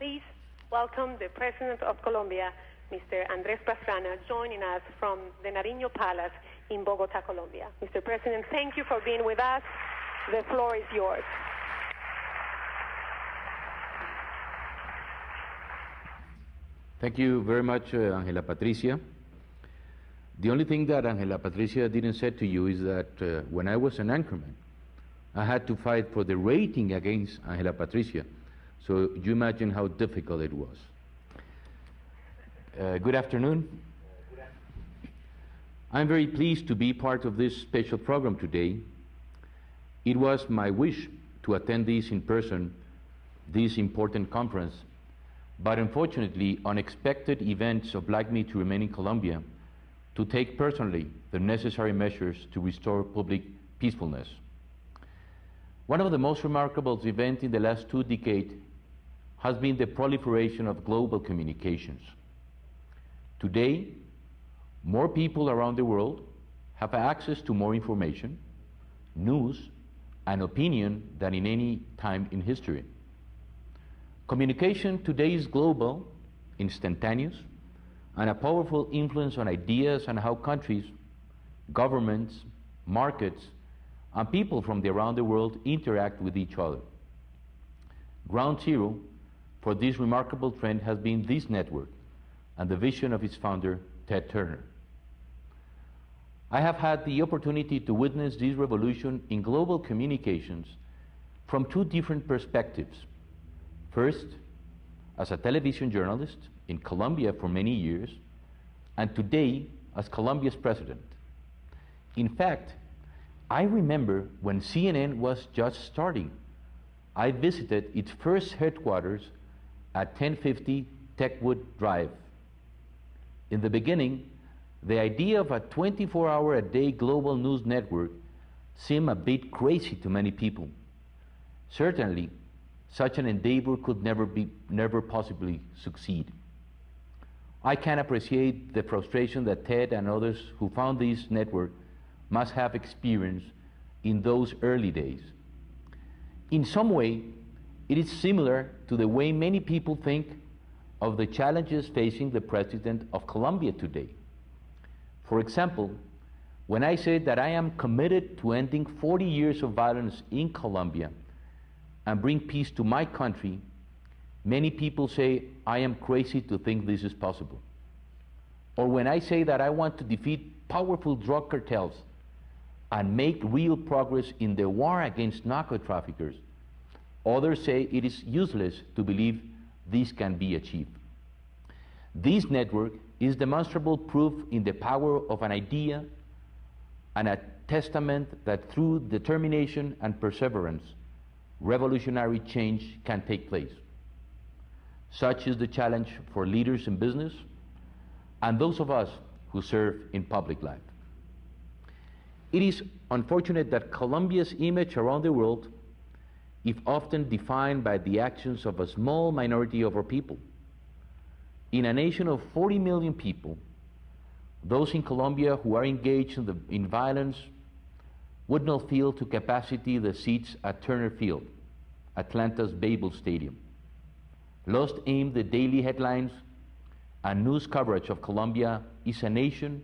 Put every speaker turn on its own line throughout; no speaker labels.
Please welcome the President of Colombia, Mr. Andrés Pastrana, joining us from the Nariño Palace in Bogota, Colombia. Mr. President, thank you for being with us. The floor is yours.
Thank you very much, Angela Patricia. The only thing that Angela Patricia didn't say to you is that when I was an anchorman, I had to fight for the rating against Angela Patricia. So you imagine how difficult it was. Good afternoon. I'm very pleased to be part of this special program today. It was my wish to attend this in person, this important conference, but unfortunately, unexpected events obliged me to remain in Colombia to take personally the necessary measures to restore public peacefulness. One of the most remarkable events in the last 2 decades has been the proliferation of global communications. Today, more people around the world have access to more information, news, and opinion than in any time in history. Communication today is global, instantaneous, and a powerful influence on ideas and how countries, governments, markets, and people from around the world interact with each other. Ground zero for this remarkable trend has been this network and the vision of its founder, Ted Turner. I have had the opportunity to witness this revolution in global communications from 2 different perspectives. First, as a television journalist in Colombia for many years, and today as Colombia's president. In fact, I remember when CNN was just starting. I visited its first headquarters at 1050 Techwood Drive. In the beginning, the idea of a 24-hour-a-day global news network seemed a bit crazy to many people. Certainly, such an endeavor could never possibly succeed. I can appreciate the frustration that Ted and others who found this network must have experienced in those early days. In some way, it is similar to the way many people think of the challenges facing the President of Colombia today. For example, when I say that I am committed to ending 40 years of violence in Colombia and bring peace to my country, many people say I am crazy to think this is possible. Or when I say that I want to defeat powerful drug cartels and make real progress in the war against narco-traffickers, others say it is useless to believe this can be achieved. This network is demonstrable proof in the power of an idea and a testament that through determination and perseverance, revolutionary change can take place. Such is the challenge for leaders in business and those of us who serve in public life. It is unfortunate that Colombia's image around the world is often defined by the actions of a small minority of our people. In a nation of 40 million people, those in Colombia who are engaged in violence would not fill to capacity the seats at Turner Field, Atlanta's Babel Stadium. Lost aim the daily headlines and news coverage of Colombia is a nation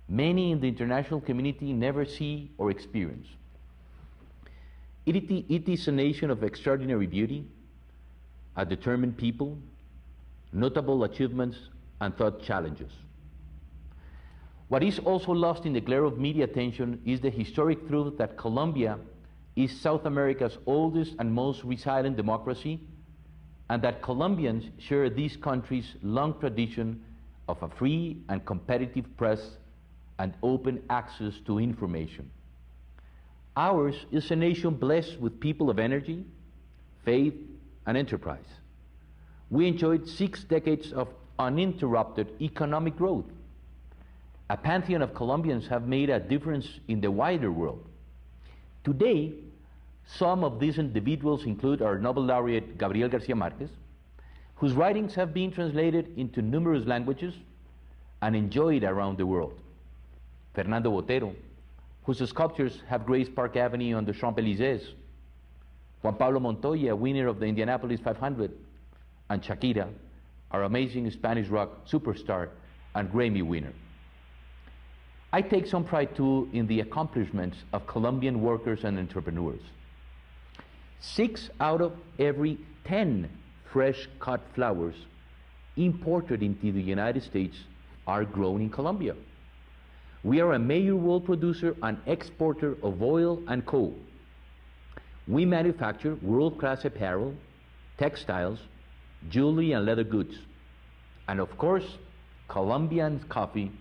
many in the international community never see or experience. It is a nation of extraordinary beauty, a determined people, notable achievements, and thought challenges. What is also lost in the glare of media attention is the historic truth that Colombia is South America's oldest and most resilient democracy, and that Colombians share this country's long tradition of a free and competitive press and open access to information. Ours is a nation blessed with people of energy, faith, and enterprise. We enjoyed 6 decades of uninterrupted economic growth. A pantheon of Colombians have made a difference in the wider world. Today, some of these individuals include our Nobel laureate Gabriel García Márquez, whose writings have been translated into numerous languages and enjoyed around the world. Fernando Botero, whose sculptures have graced Park Avenue on the Champs-Élysées. Juan Pablo Montoya, winner of the Indianapolis 500. and Shakira, our amazing Spanish rock superstar and Grammy winner. I take some pride too in the accomplishments of Colombian workers and entrepreneurs. 6 out of every 10 fresh cut flowers imported into the United States are grown in Colombia. We are a major world producer and exporter of oil and coal. We manufacture world-class apparel, textiles, jewelry and leather goods. And of course, Colombian coffee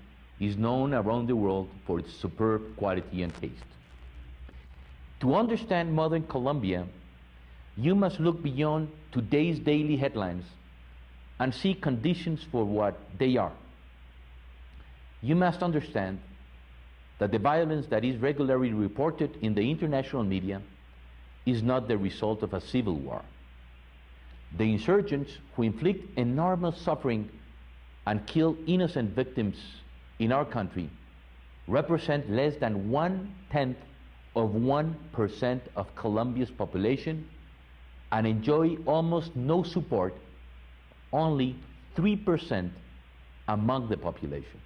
is known around the world for its superb quality and taste. To understand modern Colombia, you must look beyond today's daily headlines and see conditions for what they are. You must understand that the violence that is regularly reported in the international media is not the result of a civil war. The insurgents who inflict enormous suffering and kill innocent victims in our country represent less than 1/10 of 1% of Colombia's population and enjoy almost no support, only 3% among the population.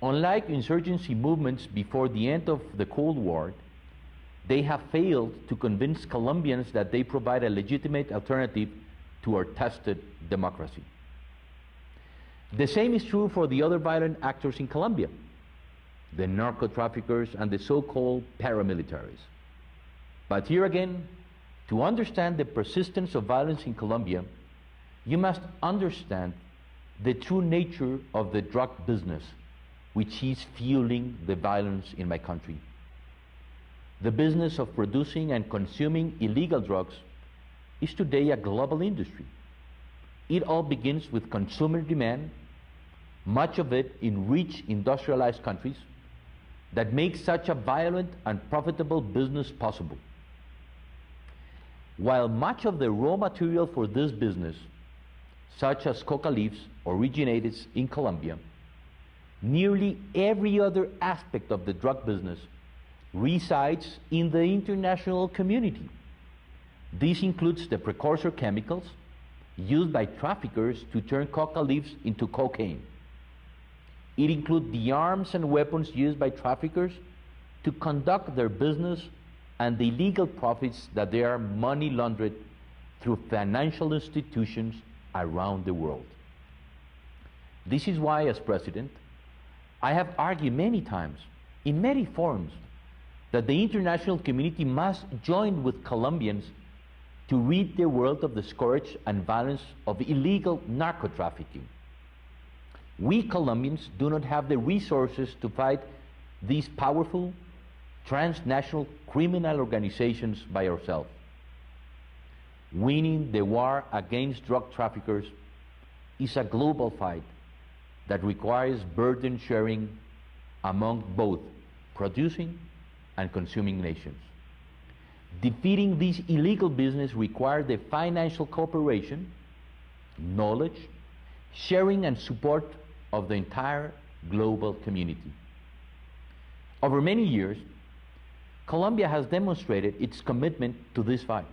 Unlike insurgency movements before the end of the Cold War, they have failed to convince Colombians that they provide a legitimate alternative to our tested democracy. The same is true for the other violent actors in Colombia, the narco-traffickers and the so-called paramilitaries. But here again, to understand the persistence of violence in Colombia, you must understand the true nature of the drug business, which is fueling the violence in my country. The business of producing and consuming illegal drugs is today a global industry. It all begins with consumer demand, much of it in rich industrialized countries, that makes such a violent and profitable business possible. While much of the raw material for this business, such as coca leaves, originates in Colombia, nearly every other aspect of the drug business resides in the international community. This includes the precursor chemicals used by traffickers to turn coca leaves into cocaine. It includes the arms and weapons used by traffickers to conduct their business and the illegal profits that they are money laundered through financial institutions around the world. This is why, as president, I have argued many times, in many forums, that the international community must join with Colombians to rid the world of the scourge and violence of illegal narco-trafficking. We Colombians do not have the resources to fight these powerful transnational criminal organizations by ourselves. Winning the war against drug traffickers is a global fight that requires burden sharing among both producing and consuming nations. Defeating this illegal business requires the financial cooperation, knowledge, sharing and support of the entire global community. Over many years, Colombia has demonstrated its commitment to this fight.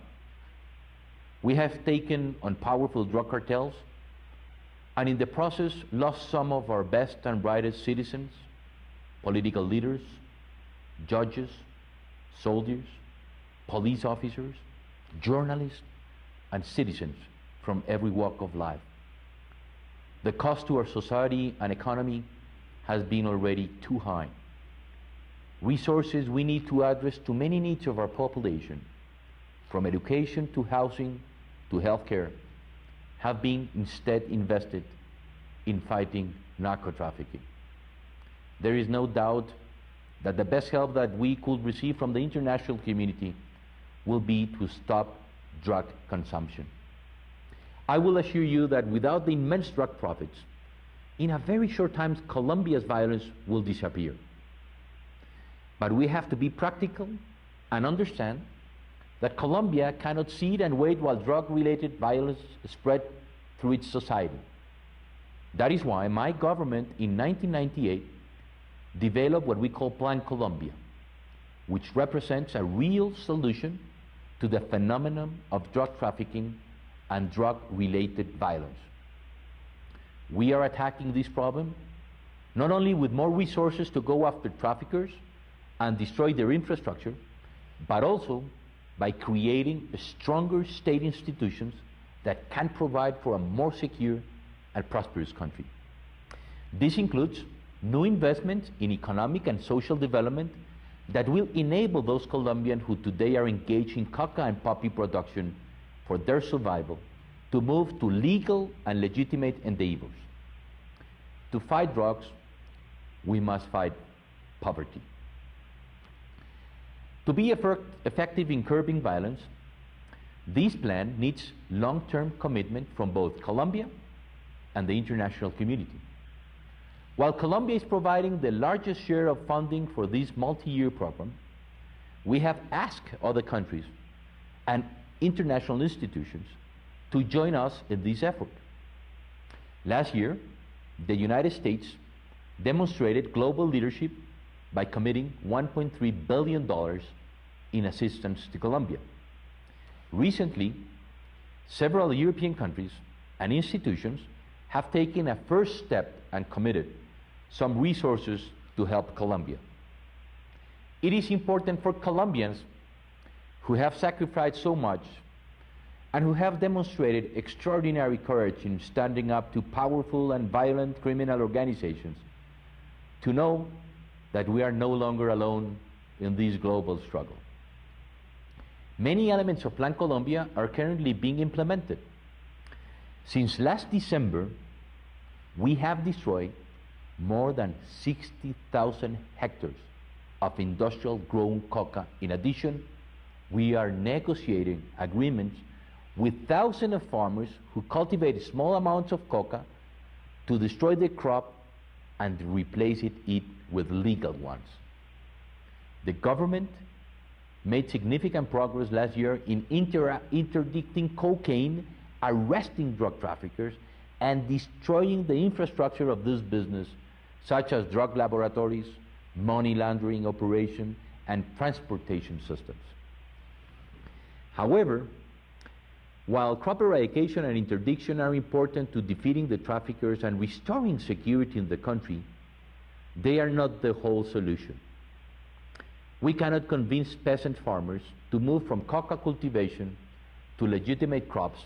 We have taken on powerful drug cartels and in the process lost some of our best and brightest citizens, political leaders, judges, soldiers, police officers, journalists, and citizens from every walk of life. The cost to our society and economy has been already too high. Resources we need to address to many needs of our population, from education to housing to healthcare, have been instead invested in fighting narco-trafficking. There is no doubt that the best help that we could receive from the international community will be to stop drug consumption. I will assure you that without the immense drug profits, in a very short time, Colombia's violence will disappear. But we have to be practical and understand that Colombia cannot sit and wait while drug-related violence spread through its society. That is why my government in 1998 developed what we call Plan Colombia, which represents a real solution to the phenomenon of drug trafficking and drug-related violence. We are attacking this problem not only with more resources to go after traffickers and destroy their infrastructure, but also by creating stronger state institutions that can provide for a more secure and prosperous country. This includes new investments in economic and social development that will enable those Colombians who today are engaged in coca and poppy production for their survival to move to legal and legitimate endeavors. To fight drugs, we must fight poverty. To be effective in curbing violence, this plan needs long-term commitment from both Colombia and the international community. While Colombia is providing the largest share of funding for this multi-year program, we have asked other countries and international institutions to join us in this effort. Last year, the United States demonstrated global leadership by committing $1.3 billion in assistance to Colombia. Recently, several European countries and institutions have taken a first step and committed some resources to help Colombia. It is important for Colombians who have sacrificed so much and who have demonstrated extraordinary courage in standing up to powerful and violent criminal organizations to know that we are no longer alone in this global struggle. Many elements of Plan Colombia are currently being implemented. Since last December, we have destroyed more than 60,000 hectares of industrial grown coca. In addition, we are negotiating agreements with thousands of farmers who cultivate small amounts of coca to destroy their crop and replace it with legal ones. The government made significant progress last year in interdicting cocaine, arresting drug traffickers, and destroying the infrastructure of this business, such as drug laboratories, money laundering operation, and transportation systems. However, while crop eradication and interdiction are important to defeating the traffickers and restoring security in the country, they are not the whole solution. We cannot convince peasant farmers to move from coca cultivation to legitimate crops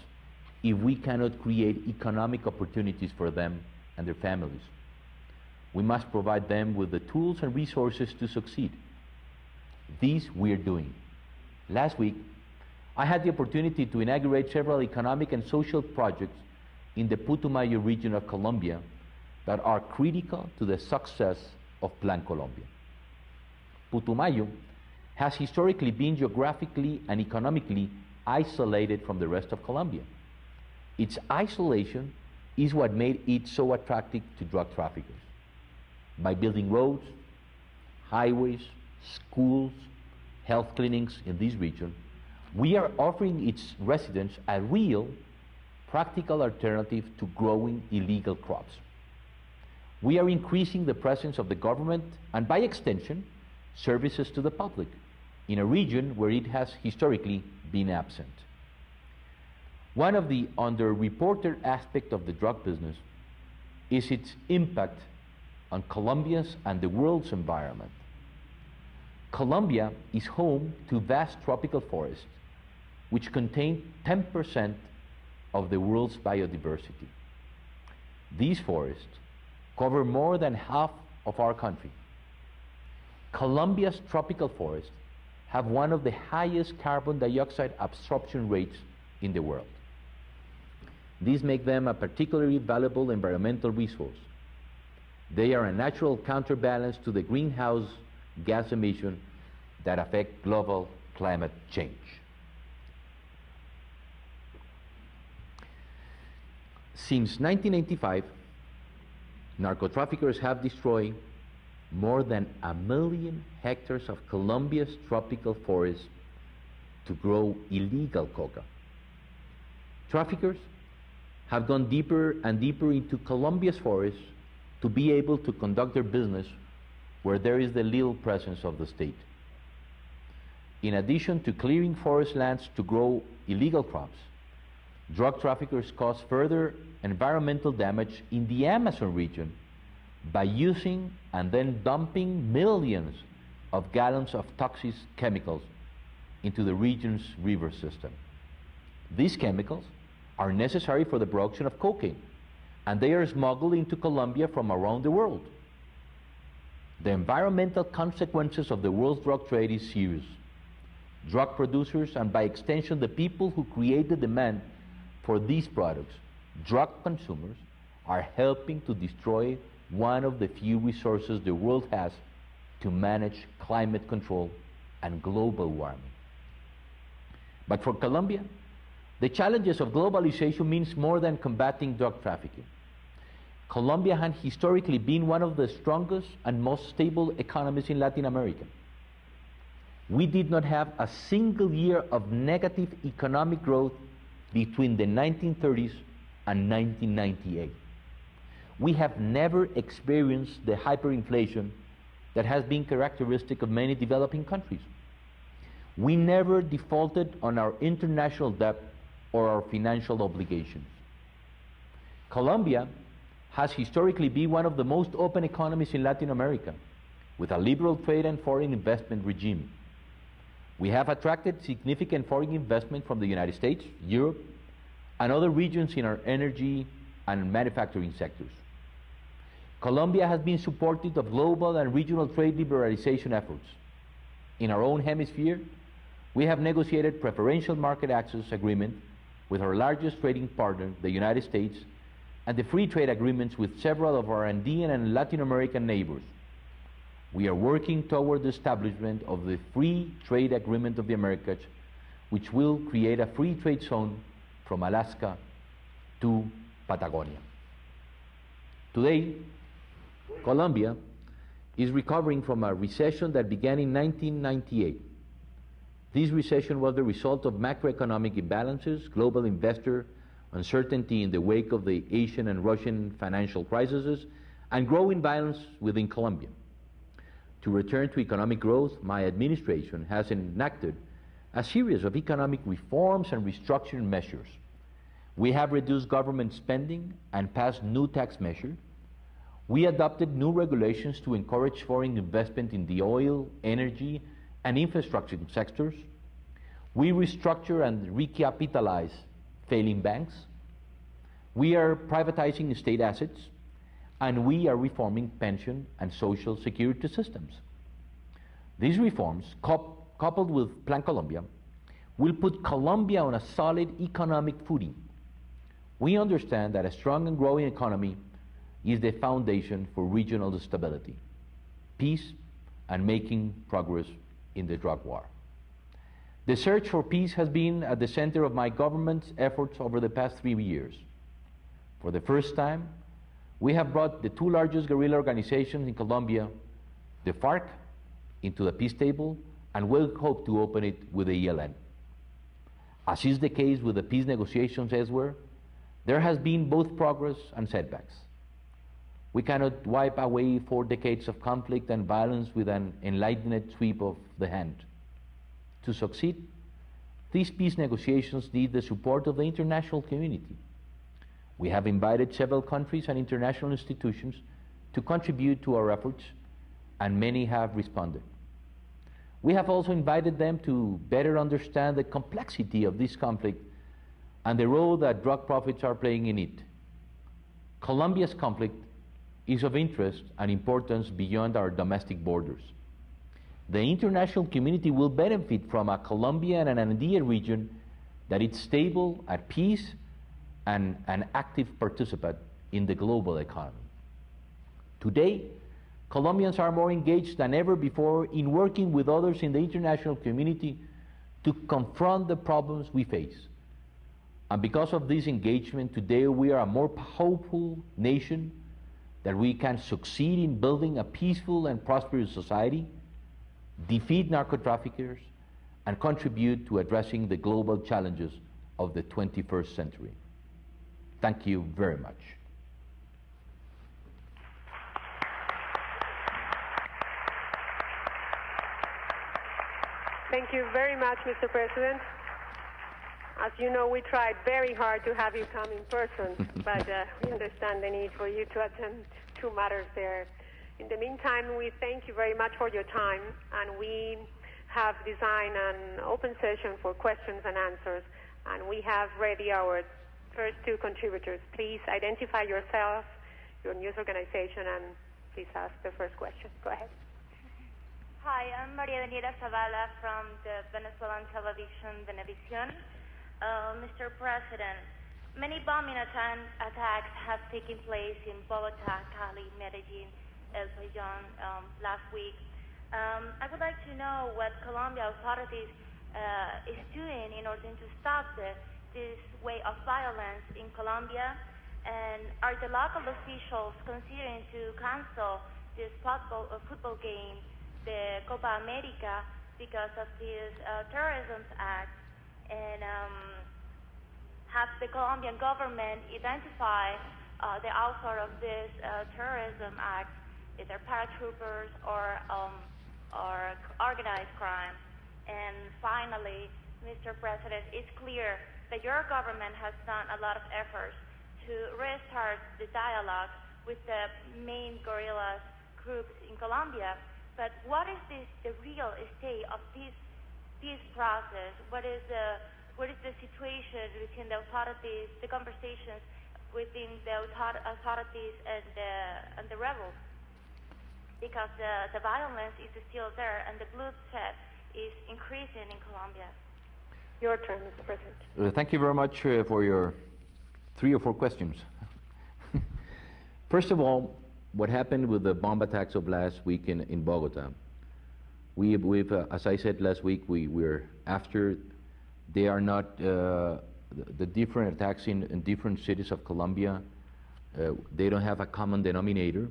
if we cannot create economic opportunities for them and their families. We must provide them with the tools and resources to succeed. This we are doing. Last week, I had the opportunity to inaugurate several economic and social projects in the Putumayo region of Colombia that are critical to the success of Plan Colombia. Putumayo has historically been geographically and economically isolated from the rest of Colombia. Its isolation is what made it so attractive to drug traffickers. By building roads, highways, schools, health clinics in this region, we are offering its residents a real, practical alternative to growing illegal crops. We are increasing the presence of the government and, by extension, services to the public in a region where it has historically been absent. One of the underreported aspects of the drug business is its impact on Colombia's and the world's environment. Colombia is home to vast tropical forests, which contain 10% of the world's biodiversity. These forests cover more than half of our country. Colombia's tropical forests have one of the highest carbon dioxide absorption rates in the world. These make them a particularly valuable environmental resource. They are a natural counterbalance to the greenhouse gas emissions that affect global climate change. Since 1985, narco-traffickers have destroyed more than 1 million hectares of Colombia's tropical forests to grow illegal coca. Traffickers have gone deeper and deeper into Colombia's forests to be able to conduct their business where there is the little presence of the state. In addition to clearing forest lands to grow illegal crops, drug traffickers cause further environmental damage in the Amazon region by using and then dumping millions of gallons of toxic chemicals into the region's river system. These chemicals are necessary for the production of cocaine, and they are smuggled into Colombia from around the world. The environmental consequences of the world's drug trade is serious. Drug producers, and by extension the people who create the demand for these products, drug consumers, are helping to destroy one of the few resources the world has to manage climate control and global warming. But for Colombia, the challenges of globalization means more than combating drug trafficking. Colombia has historically been one of the strongest and most stable economies in Latin America. We did not have a single year of negative economic growth between the 1930s and 1998. We have never experienced the hyperinflation that has been characteristic of many developing countries. We never defaulted on our international debt or our financial obligations. Colombia has historically been one of the most open economies in Latin America, with a liberal trade and foreign investment regime. We have attracted significant foreign investment from the United States, Europe, and other regions in our energy and manufacturing sectors. Colombia has been supportive of global and regional trade liberalization efforts. In our own hemisphere, we have negotiated preferential market access agreement with our largest trading partner, the United States, and the free trade agreements with several of our Andean and Latin American neighbors. We are working toward the establishment of the Free Trade Agreement of the Americas, which will create a free trade zone from Alaska to Patagonia. Today, Colombia is recovering from a recession that began in 1998. This recession was the result of macroeconomic imbalances, global investor uncertainty in the wake of the Asian and Russian financial crises, and growing violence within Colombia. To return to economic growth, my administration has enacted a series of economic reforms and restructuring measures. We have reduced government spending and passed new tax measures. We adopted new regulations to encourage foreign investment in the oil, energy, and infrastructure sectors. We restructure and recapitalize failing banks. We are privatizing state assets, and we are reforming pension and social security systems. These reforms, coupled with Plan Colombia, will put Colombia on a solid economic footing. We understand that a strong and growing economy is the foundation for regional stability, peace, and making progress in the drug war. The search for peace has been at the center of my government's efforts over the past 3 years. For the first time, we have brought the two largest guerrilla organizations in Colombia, the FARC, into the peace table, and will hope to open it with the ELN. As is the case with the peace negotiations elsewhere, there has been both progress and setbacks. We cannot wipe away 4 decades of conflict and violence with an enlightened sweep of the hand. To succeed, these peace negotiations need the support of the international community. We have invited several countries and international institutions to contribute to our efforts, and many have responded. We have also invited them to better understand the complexity of this conflict and the role that drug profits are playing in it. Colombia's conflict is of interest and importance beyond our domestic borders. The international community will benefit from a Colombian and an Andean region that is stable, at peace, and an active participant in the global economy. Today, Colombians are more engaged than ever before in working with others in the international community to confront the problems we face. And because of this engagement, today we are a more hopeful nation, that we can succeed in building a peaceful and prosperous society, defeat narco-traffickers, and contribute to addressing the global challenges of the 21st century. Thank you very much.
Thank you very much, Mr. President. As you know, we tried very hard to have you come in person, but we understand the need for you to attend to matters there. In the meantime, we thank you very much for your time, and we have designed an open session for questions and answers, and we have ready our first two contributors. Please identify yourself, your news organization, and please ask the first question. Go ahead.
Hi, I'm Maria Daniela Zavala from the Venezuelan television Venevisión. Mr. President, many bombing attacks have taken place in Bogota, Cali, Medellin, El Payón last week. I would like to know what Colombia authorities is doing in order to stop this way of violence in Colombia, and are the local officials considering to cancel this football game, the Copa America, because of this terrorism act? And have the Colombian government identified the author of this terrorism act, either paratroopers or organized crime? And finally, Mr. President, it's clear that your government has done a lot of efforts to restart the dialogue with the main guerrilla groups in Colombia. But what is the real state of this process? What is the situation between the authorities, the conversations within the authorities and the rebels? Because the violence is still there and the bloodshed is increasing in Colombia.
Your turn, Mr. President.
Thank you very much for your 3 or 4 questions. First of all, what happened with the bomb attacks of last week in Bogota? We've as I said last week, we're after. They are not the different attacks in different cities of Colombia. They don't have a common denominator.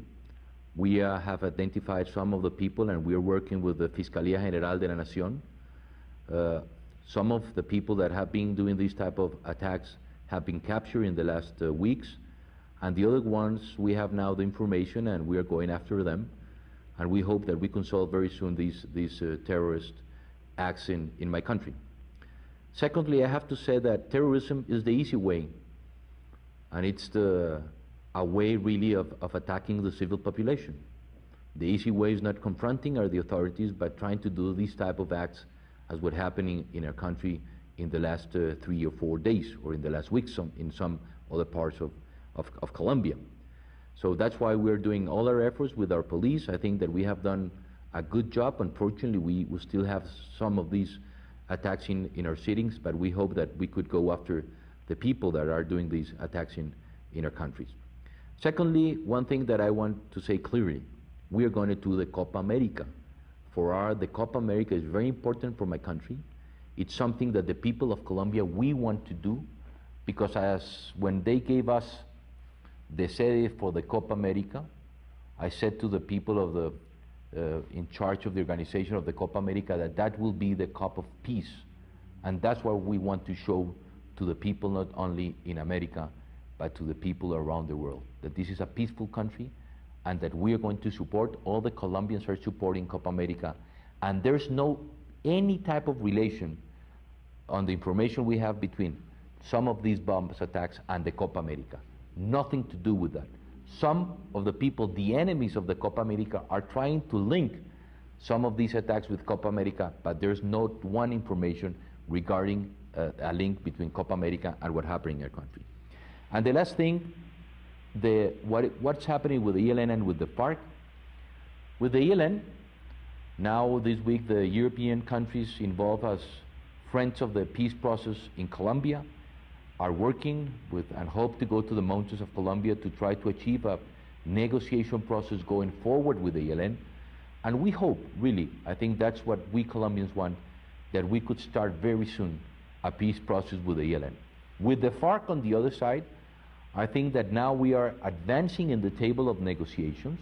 We have identified some of the people, and we are working with the Fiscalía General de la Nación. Some of the people that have been doing these type of attacks have been captured in the last weeks. And the other ones, we have now the information, and we are going after them. And we hope that we can solve very soon these terrorist acts in my country. Secondly, I have to say that terrorism is the easy way. And it's a way really of attacking the civil population. The easy way is not confronting the authorities, but trying to do these type of acts as what happened in our country in the last 3 or 4 days, or in the last week in some other parts of Colombia. So that's why we're doing all our efforts with our police. I think that we have done a good job. Unfortunately, we still have some of these attacks in our cities, but we hope that we could go after the people that are doing these attacks in our countries. Secondly, one thing that I want to say clearly, we are going to do the Copa America. The Copa America is very important for my country. It's something that the people of Colombia, we want to do, because when they gave us the sede for the Copa America, I said to the people of in charge of the organization of the Copa America that will be the cup of peace. And that's what we want to show to the people, not only in America, but to the people around the world, that this is a peaceful country, and that we are going to support. All the Colombians are supporting Copa America, and there's no any type of relation on the information we have between some of these bomb attacks and the Copa America. Nothing to do with that. Some of the people, the enemies of the Copa America, are trying to link some of these attacks with Copa America, but there's not one information regarding a link between Copa America and what happened in our country. And the last thing, what's happening with the ELN and with the FARC. With the ELN, now this week the European countries involved as friends of the peace process in Colombia are working with and hope to go to the mountains of Colombia to try to achieve a negotiation process going forward with the ELN. And we hope, really, I think that's what we Colombians want, that we could start very soon a peace process with the ELN. With the FARC on the other side, I think that now we are advancing in the table of negotiations.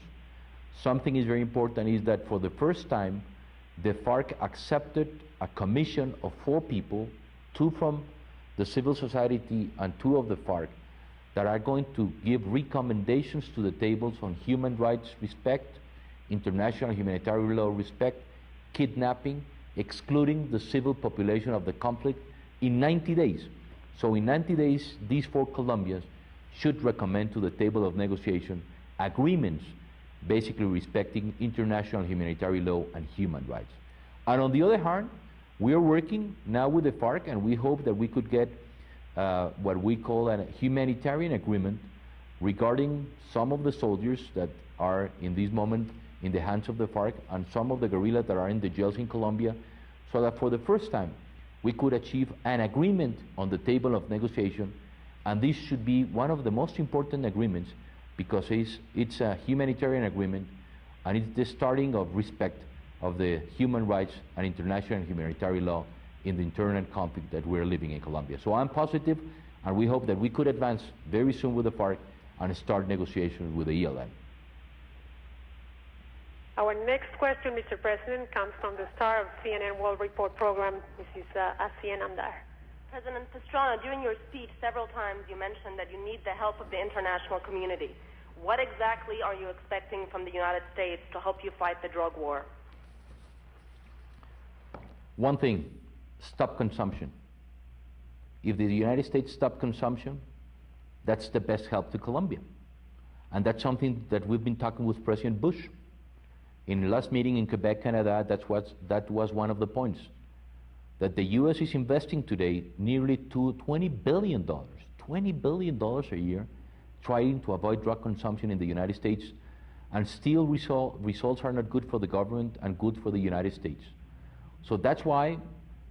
Something is very important is that for the first time, the FARC accepted a commission of 4 people, 2 from the civil society and 2 of the FARC, that are going to give recommendations to the tables on human rights respect, international humanitarian law respect, kidnapping, excluding the civil population of the conflict, in 90 days. So in 90 days, these 4 Colombians should recommend to the table of negotiation agreements basically respecting international humanitarian law and human rights. And on the other hand, we are working now with the FARC, and we hope that we could get what we call a humanitarian agreement regarding some of the soldiers that are in this moment in the hands of the FARC and some of the guerrillas that are in the jails in Colombia, so that for the first time we could achieve an agreement on the table of negotiation. And this should be one of the most important agreements because it's a humanitarian agreement, and it's the starting of respect of the human rights and international humanitarian law in the internal conflict that we're living in Colombia. So I'm positive, and we hope that we could advance very soon with the FARC and start negotiations with the ELN.
Our next question, Mr. President, comes from the star of CNN World Report program, Mrs. Asian Amdar.
President Pastrana, during your speech, several times you mentioned that you need the help of the international community. What exactly are you expecting from the United States to help you fight the drug war?
One thing, stop consumption. If the United States stop consumption, that's the best help to Colombia. And that's something that we've been talking with President Bush. In the last meeting in Quebec, Canada, that was one of the points. That the U.S. is investing today nearly $20 billion a year trying to avoid drug consumption in the United States, and still results are not good for the government and good for the United States. So that's why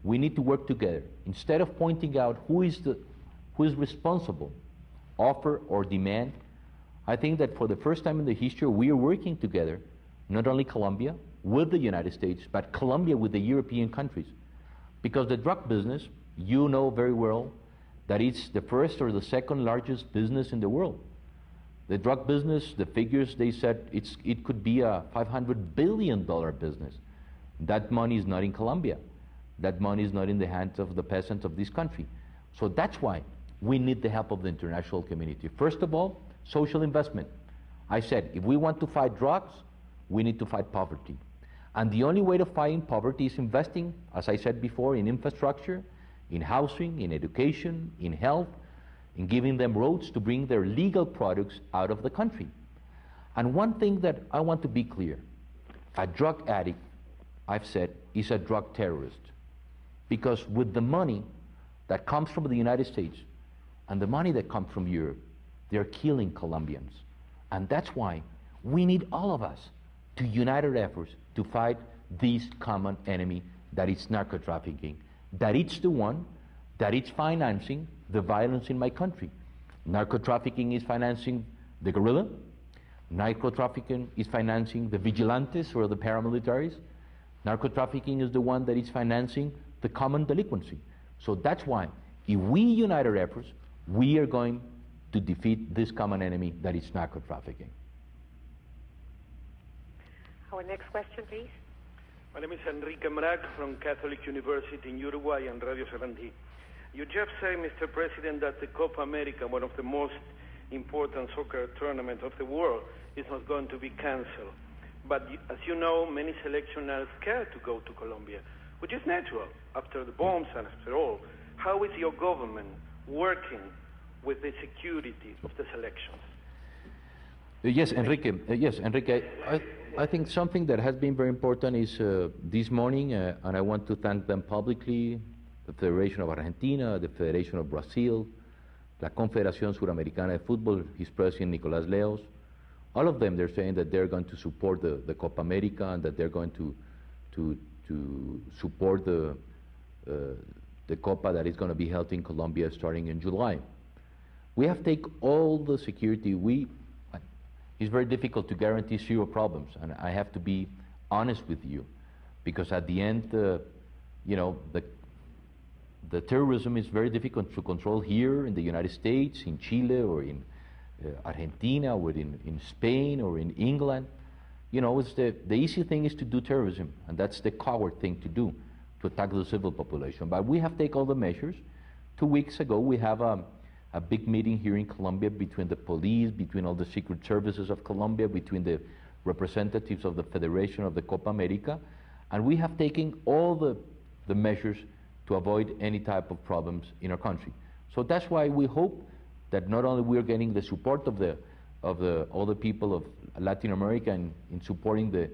we need to work together. Instead of pointing out who is responsible, offer or demand, I think that for the first time in the history we are working together, not only Colombia with the United States, but Colombia with the European countries. Because the drug business, you know very well that it's the first or the second largest business in the world. The drug business, the figures they said, it could be a $500 billion business. That money is not in Colombia. That money is not in the hands of the peasants of this country. So that's why we need the help of the international community. First of all, social investment. I said, if we want to fight drugs, we need to fight poverty. And the only way to fight poverty is investing, as I said before, in infrastructure, in housing, in education, in health, in giving them roads to bring their legal products out of the country. And one thing that I want to be clear, a drug addict, I've said, is a drug terrorist. Because with the money that comes from the United States and the money that comes from Europe, they're killing Colombians. And that's why we need all of us to unite our efforts to fight this common enemy that is narco-trafficking, that it's the one that is financing the violence in my country. Narco-trafficking is financing the guerrilla. Narco-trafficking is financing the vigilantes or the paramilitaries. Narco-trafficking is the one that is financing the common delinquency. So that's why, if we unite our efforts, we are going to defeat this common enemy that is narco-trafficking.
Our next question, please.
My name is Enrique Mrac from Catholic University in Uruguay and Radio Serendí. You just said, Mr. President, that the Copa America, one of the most important soccer tournaments of the world, is not going to be canceled. But as you know, many selections are scared to go to Colombia, which is natural after the bombs and after all. How is your government working with the security of the selections?
Yes, Enrique. I think something that has been very important is this morning, and I want to thank them publicly, the Federation of Argentina, the Federation of Brazil, la Confederación Suramericana de Fútbol, his president Nicolás Leos. All of them, they're saying that they're going to support the Copa America and that they're going to support the Copa that is going to be held in Colombia starting in July. We have taken all the security. It's very difficult to guarantee zero problems, and I have to be honest with you, because at the end, the terrorism is very difficult to control here in the United States, in Chile, or in Argentina, or in Spain, or in England. It's the easy thing is to do terrorism, and that's the coward thing to do, to attack the civil population. But we have taken all the measures. 2 weeks ago, we have a big meeting here in Colombia between the police, between all the secret services of Colombia, between the representatives of the Federation of the Copa America, and we have taken all the measures to avoid any type of problems in our country. So that's why we hope that not only we're getting the support of all the people of Latin America in supporting the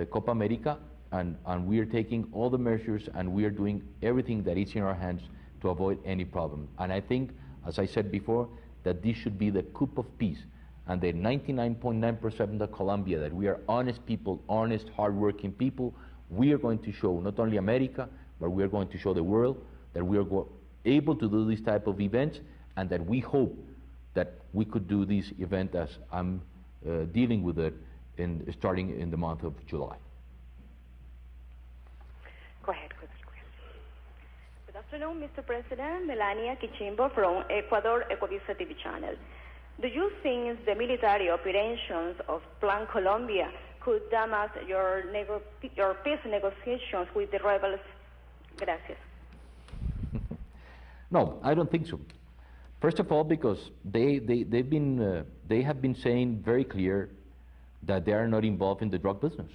Copa America, and we are taking all the measures and we are doing everything that is in our hands to avoid any problem. And I think, as I said before, that this should be the coup of peace, and the 99.9% of Colombia, that we are honest people, honest, hardworking people. We are going to show not only America, but we are going to show the world that we are able to do this type of events, and that we hope that we could do this event as I'm dealing with it starting in the month of July.
Go ahead.
Good afternoon, Mr. President. Melania Kichimbo from Ecuador, Ecuavisa TV channel. Do you think the military operations of Plan Colombia could damage your peace negotiations with the rebels? Gracias.
No, I don't think so. First of all, because they have been saying very clear that they are not involved in the drug business.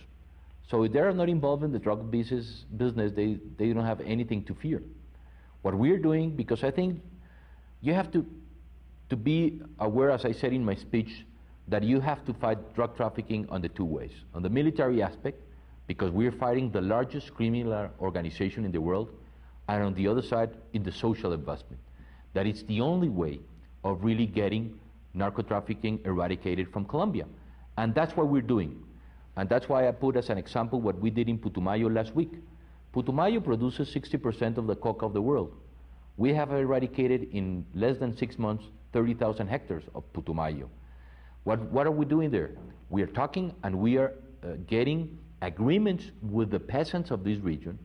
So if they are not involved in the drug business, they don't have anything to fear. What we're doing, because I think you have to be aware, as I said in my speech, that you have to fight drug trafficking on the two ways. On the military aspect, because we're fighting the largest criminal organization in the world, and on the other side, in the social investment. That it's the only way of really getting narco-trafficking eradicated from Colombia. And that's what we're doing. And that's why I put as an example what we did in Putumayo last week. Putumayo produces 60% of the coca of the world. We have eradicated in less than 6 months 30,000 hectares of Putumayo. What are we doing there? We are talking and we are getting agreements with the peasants of this region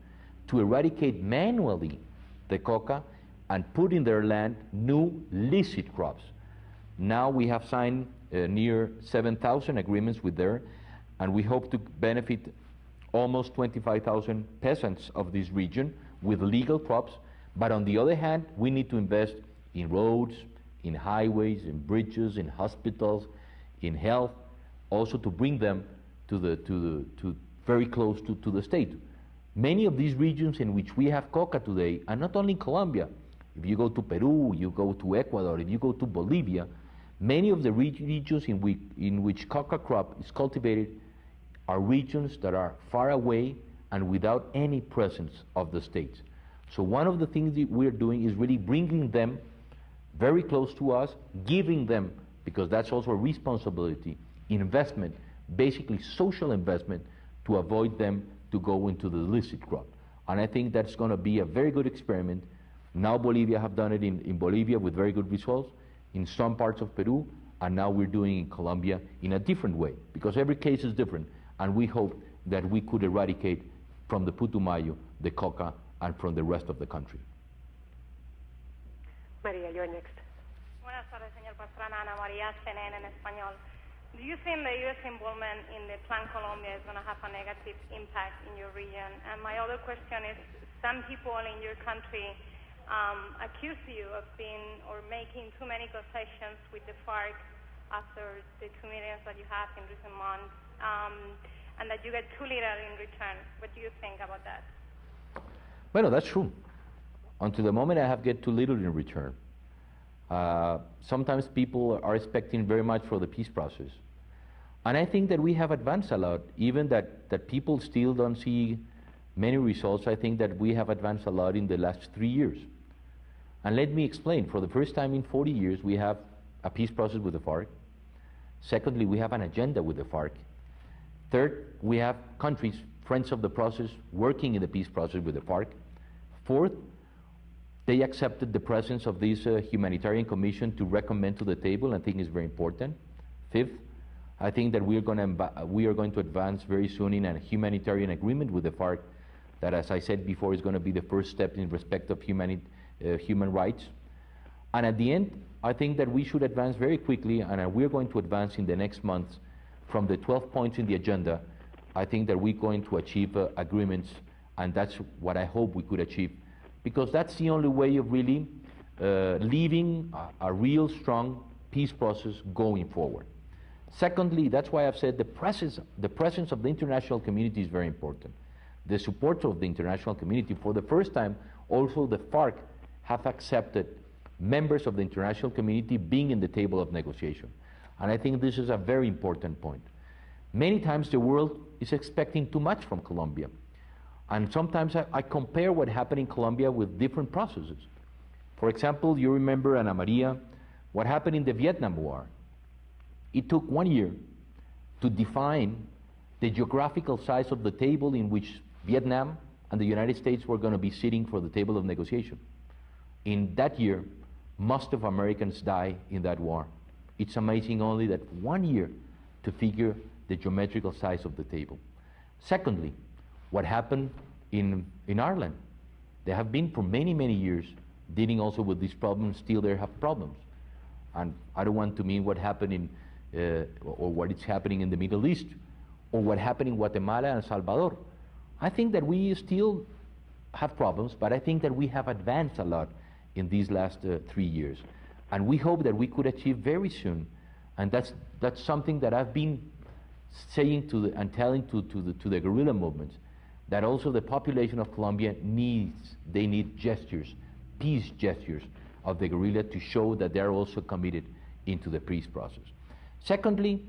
to eradicate manually the coca and put in their land new licit crops. Now we have signed near 7,000 agreements with them, and we hope to benefit almost 25,000 peasants of this region with legal crops. But on the other hand, we need to invest in roads, in highways, in bridges, in hospitals, in health, also to bring them to very close to the state. Many of these regions in which we have coca today, and not only in Colombia, if you go to Peru, you go to Ecuador, if you go to Bolivia, many of the regions in which coca crop is cultivated are regions that are far away and without any presence of the states. So one of the things that we're doing is really bringing them very close to us, giving them, because that's also a responsibility, investment, basically social investment, to avoid them to go into the illicit crop. And I think that's going to be a very good experiment. Now Bolivia have done it in Bolivia with very good results, in some parts of Peru, and now we're doing in Colombia in a different way, because every case is different, and we hope that we could eradicate from the Putumayo the coca and from the rest of the country.
María, you're next.
Buenas tardes, señor Pastrana. Ana María, CNN en español. Do you think the U.S. involvement in the Plan Colombia is going to have a negative impact in your region? And my other question is, some people in your country accuse you of being or making too many concessions with the FARC after the 2 million that you have in recent months, and that you get too little in return. What do you think about that?
Well, that's true. Until the moment I have get too little in return. Sometimes people are expecting very much for the peace process. And I think that we have advanced a lot, even that people still don't see many results. I think that we have advanced a lot in the last 3 years. And let me explain. For the first time in 40 years, we have a peace process with the FARC. Secondly, we have an agenda with the FARC. Third, we have countries, friends of the process, working in the peace process with the FARC. Fourth, they accepted the presence of this humanitarian commission to recommend to the table. I think is very important. Fifth, I think that we are going to advance very soon in a humanitarian agreement with the FARC that, as I said before, is going to be the first step in respect of human rights. And at the end, I think that we should advance very quickly, and we're going to advance in the next months from the 12 points in the agenda. I think that we're going to achieve agreements, and that's what I hope we could achieve, because that's the only way of really leaving a real strong peace process going forward. Secondly, that's why I've said the presence of the international community is very important. The support of the international community. For the first time, also the FARC have accepted members of the international community being in the table of negotiation. And I think this is a very important point. Many times the world is expecting too much from Colombia. And sometimes I compare what happened in Colombia with different processes. For example, you remember, Ana Maria, what happened in the Vietnam War. It took 1 year to define the geographical size of the table in which Vietnam and the United States were going to be sitting for the table of negotiation. In that year, most of Americans died in that war. It's amazing only that 1 year to figure the geometrical size of the table. Secondly, what happened in Ireland? They have been for many, many years dealing also with these problems, still they have problems. And I don't want to mean what happened in, or what is happening in the Middle East, or what happened in Guatemala and Salvador. I think that we still have problems, but I think that we have advanced a lot in these last 3 years. And we hope that we could achieve very soon, and that's something that I've been saying to and telling to the guerrilla movements, that also the population of Colombia they need gestures, peace gestures of the guerrilla to show that they're also committed into the peace process. Secondly,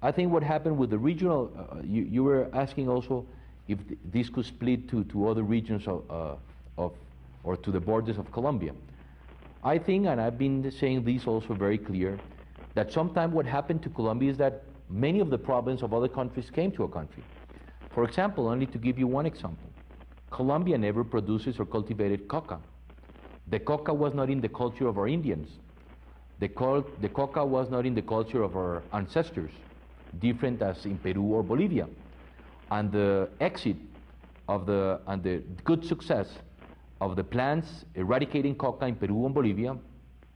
I think what happened with the regional, you were asking also if this could split to other regions or to the borders of Colombia. I think, and I've been saying this also very clear, that sometimes what happened to Colombia is that many of the problems of other countries came to a country. For example, only to give you one example, Colombia never produces or cultivated coca. The coca was not in the culture of our Indians. The coca was not in the culture of our ancestors, different as in Peru or Bolivia. And the exit of and the good success of the plants eradicating coca in Peru and Bolivia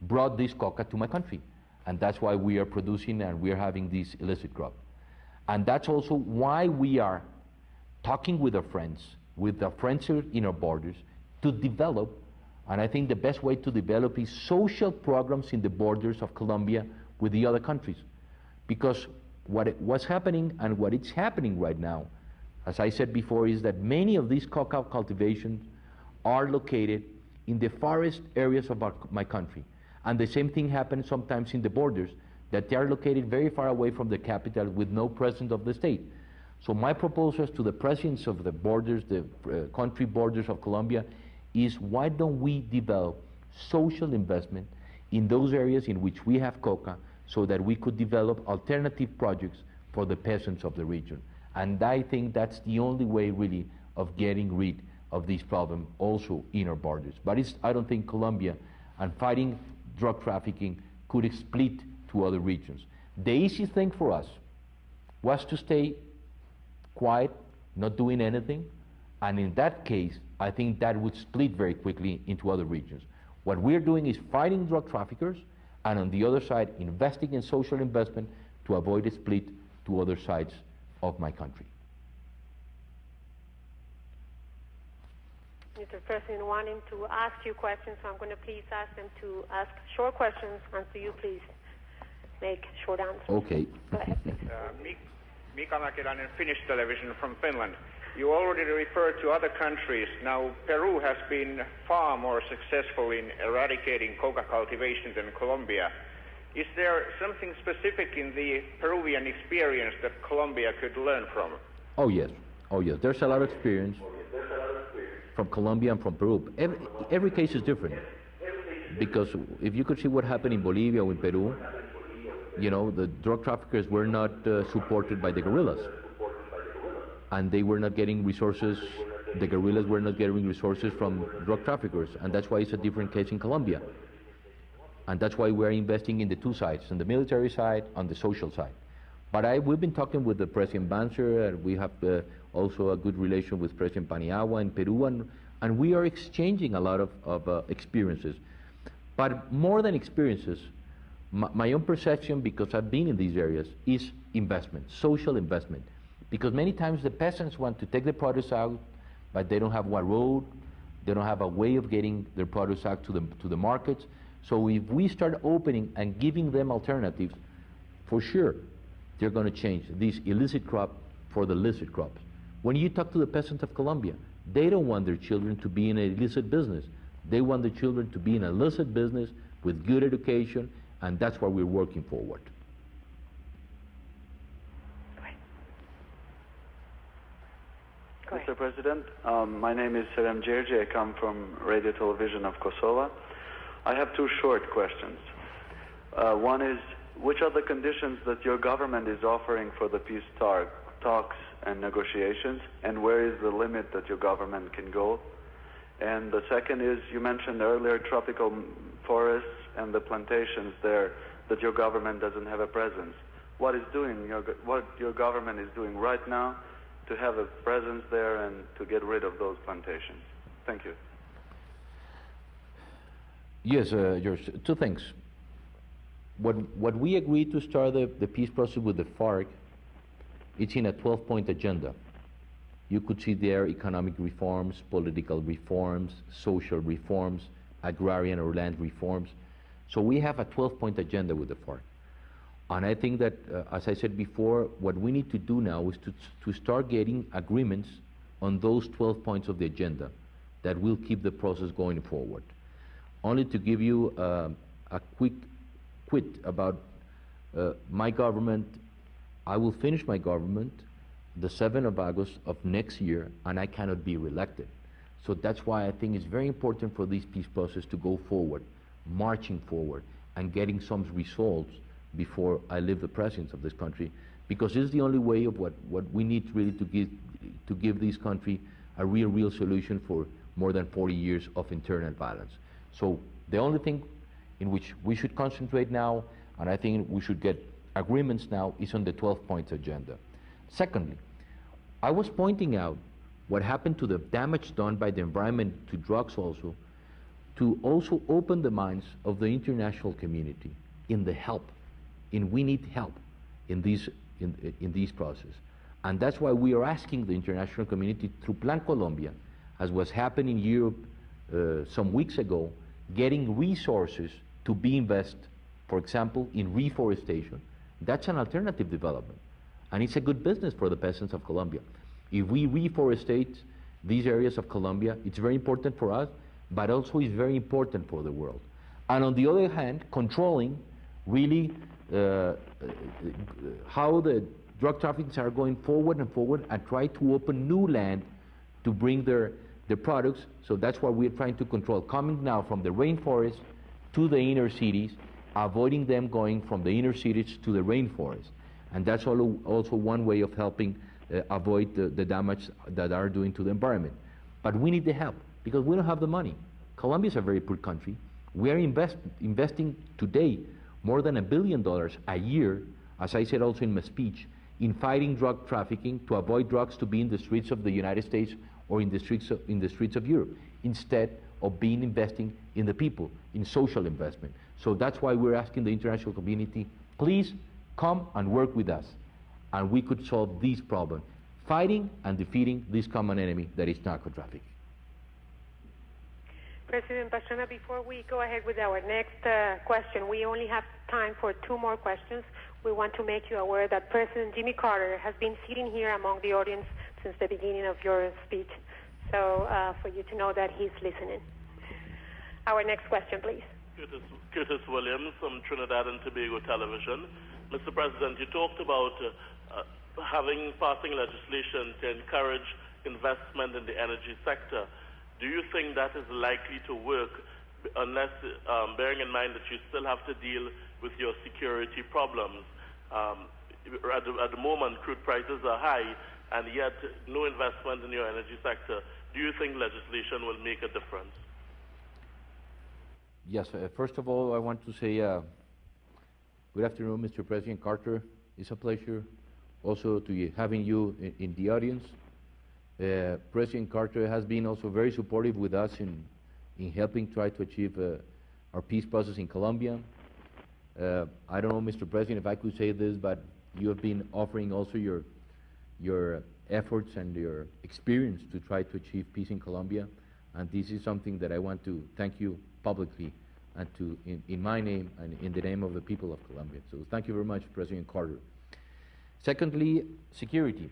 brought this coca to my country. And that's why we are producing and we are having this illicit crop. And that's also why we are talking with our friends in our borders to develop, and I think the best way to develop is social programs in the borders of Colombia with the other countries. Because what was happening and what is happening right now, as I said before, is that many of these coca cultivations are located in the forest areas of my country. And the same thing happens sometimes in the borders, that they are located very far away from the capital with no presence of the state. So my proposals to the presidents of the borders, the country borders of Colombia, is why don't we develop social investment in those areas in which we have coca, so that we could develop alternative projects for the peasants of the region. And I think that's the only way really of getting rid of this problem also in our borders. But I don't think Colombia and fighting drug trafficking could split to other regions. The easiest thing for us was to stay quiet, not doing anything, and in that case, I think that would split very quickly into other regions. What we're doing is fighting drug traffickers, and on the other side, investing in social investment to avoid a split to other sides of my country.
Mr. President, wanting to ask you questions, so I'm going to please ask them to ask short questions, and so you please make short answers.
Okay.
Go ahead, please.
Mika Mäkeläinen, Finnish television from Finland. You already referred to other countries. Now, Peru has been far more successful in eradicating coca cultivation than Colombia. Is there something specific in the Peruvian experience that Colombia could learn from?
Oh yes. Oh yes. There's a lot of experience from Colombia and from Peru. Every case is different. Because if you could see what happened in Bolivia or in Peru, you know, the drug traffickers were not supported by the guerrillas. And they were not getting resources, the guerrillas were not getting resources from drug traffickers. And that's why it's a different case in Colombia. And that's why we're investing in the two sides, on the military side, on the social side. But we've been talking with the President Banzer, and we have also a good relation with President Paniagua in Peru, and we are exchanging a lot of experiences. But more than experiences, my own perception, because I've been in these areas, is investment, social investment. Because many times the peasants want to take the produce out, but they don't have one road, they don't have a way of getting their produce out to the markets. So if we start opening and giving them alternatives, for sure, they're going to change this illicit crop for the licit crops. When you talk to the peasants of Colombia, They don't want their children to be in an illicit business. They want their children to be in a licit business with good education, and that's what we're working forward.
Mr. President, my name is Serem Djerji. I come from Radio Television of Kosovo. I have two short questions. One is, which are the conditions that your government is offering for the peace talks and negotiations, and where is the limit that your government can go? And the second is, you mentioned earlier tropical forests and the plantations there that your government doesn't have a presence. What your government is doing right now to have a presence there and to get rid of those plantations? Thank you.
Yes, George, two things. What we agreed to start the peace process with the FARC, it's in a 12-point agenda. You could see there economic reforms, political reforms, social reforms, agrarian or land reforms. So we have a 12-point agenda with the FARC. And I think that, as I said before, what we need to do now is to start getting agreements on those 12 points of the agenda that will keep the process going forward. Only to give you a quick quit about my government, I will finish my government the 7th of August of next year, and I cannot be reelected. So that's why I think it's very important for this peace process to go forward, marching forward, and getting some results before I leave the presidency of this country, because it's the only way of what we need really to give this country a real solution for more than 40 years of internal violence. So the only thing in which we should concentrate now, and I think we should get agreements now, is on the 12 points agenda. Secondly, I was pointing out what happened to the damage done by the environment to drugs also, to also open the minds of the international community in the help. We need help in this process. And that's why we are asking the international community through Plan Colombia, as was happening in Europe some weeks ago, getting resources to be invested, for example, in reforestation. That's an alternative development. And it's a good business for the peasants of Colombia. If we reforestate these areas of Colombia, it's very important for us, but also it's very important for the world. And on the other hand, controlling really how the drug traffickers are going forward and try to open new land to bring their products. So that's what we're trying to control, coming now from the rainforest to the inner cities, avoiding them going from the inner cities to the rainforest. And that's also one way of helping avoid the damage that are doing to the environment. But we need the help, because we don't have the money. Colombia is a very poor country. We are investing today more than $1 billion a year, as I said also in my speech, in fighting drug trafficking to avoid drugs to be in the streets of the United States or in the streets of Europe, instead of investing in the people, in social investment. So that's why we're asking the international community, please come and work with us, and we could solve this problem, fighting and defeating this common enemy that is narco trafficking.
President Pastrana, before we go ahead with our next question, we only have time for 2 more questions. We want to make you aware that President Jimmy Carter has been sitting here among the audience since the beginning of your speech. So for you to know that he's listening. Our next question, please.
Curtis Williams from Trinidad and Tobago Television. Mr. President, you talked about passing legislation to encourage investment in the energy sector. Do you think that is likely to work, unless, bearing in mind that you still have to deal with your security problems? At the moment, crude prices are high, and yet no investment in your energy sector. Do you think legislation will make a difference?
Yes, first of all, I want to say good afternoon, Mr. President Carter. It's a pleasure also to having you in the audience. President Carter has been also very supportive with us in helping try to achieve our peace process in Colombia. I don't know, Mr. President, if I could say this, but you have been offering also your efforts and your experience to try to achieve peace in Colombia, and this is something that I want to thank you publicly and in my name and in the name of the people of Colombia. So thank you very much, President Carter. Secondly, security.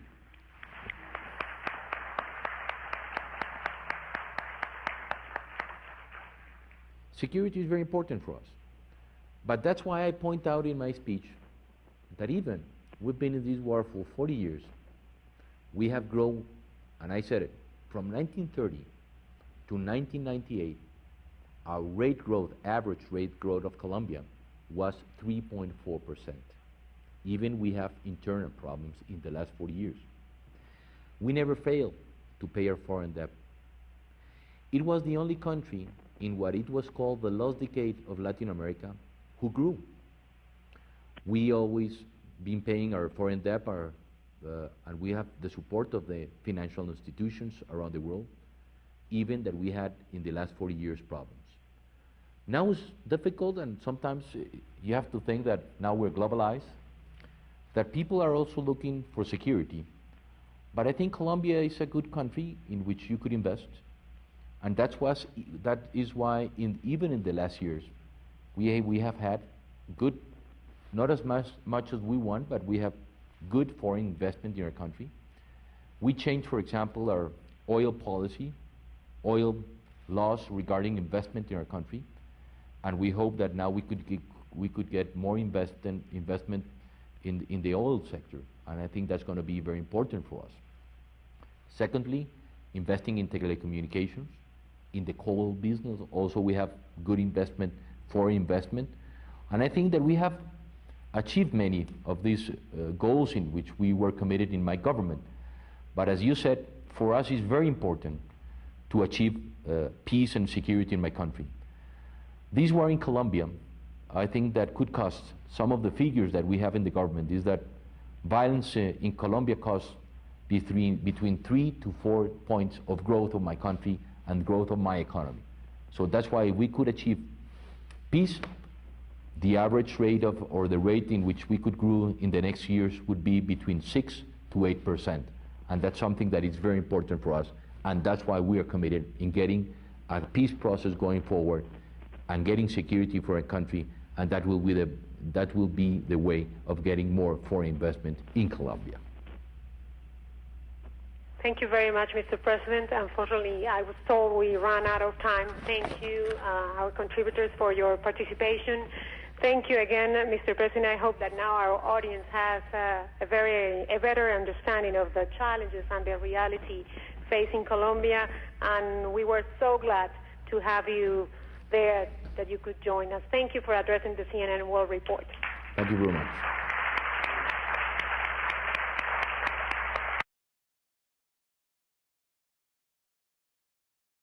Security is very important for us. But that's why I point out in my speech that even we've been in this war for 40 years, we have grown, and I said it, from 1930 to 1998, our rate growth, average rate growth of Colombia was 3.4%. Even we have internal problems in the last 40 years. We never failed to pay our foreign debt. It was the only country in what it was called the lost decade of Latin America who grew. We always been paying our foreign debt, and we have the support of the financial institutions around the world, even that we had in the last 40 years problems. Now it's difficult, and sometimes you have to think that now we're globalized, that people are also looking for security. But I think Colombia is a good country in which you could invest, and that is why even in the last years, we have had good, not as much as we want, but we have good foreign investment in our country. We changed, for example, our oil policy, oil laws regarding investment in our country, and we hope that now we could get more investment in the oil sector, and I think that's going to be very important for us. Secondly, investing in telecommunications, in the coal business, also we have good investment, foreign investment, and I think that we have achieved many of these goals in which we were committed in my government. But as you said, for us it's very important to achieve peace and security in my country. This war in Colombia, I think that could cost, some of the figures that we have in the government is that violence in Colombia costs between 3 to 4 points of growth of my country and growth of my economy. So that's why we could achieve peace. The average rate or the rate in which we could grow in the next years would be between 6 to 8%. And that's something that is very important for us. And that's why we are committed in getting a peace process going forward and getting security for our country. And that will be the way of getting more foreign investment in Colombia.
Thank you very much, Mr. President. Unfortunately, I was told we ran out of time. Thank you, our contributors, for your participation. Thank you again, Mr. President. I hope that now our audience has a better understanding of the challenges and the reality facing Colombia. And we were so glad to have you there, that you could join us. Thank you for addressing the CNN World Report.
Thank you very much.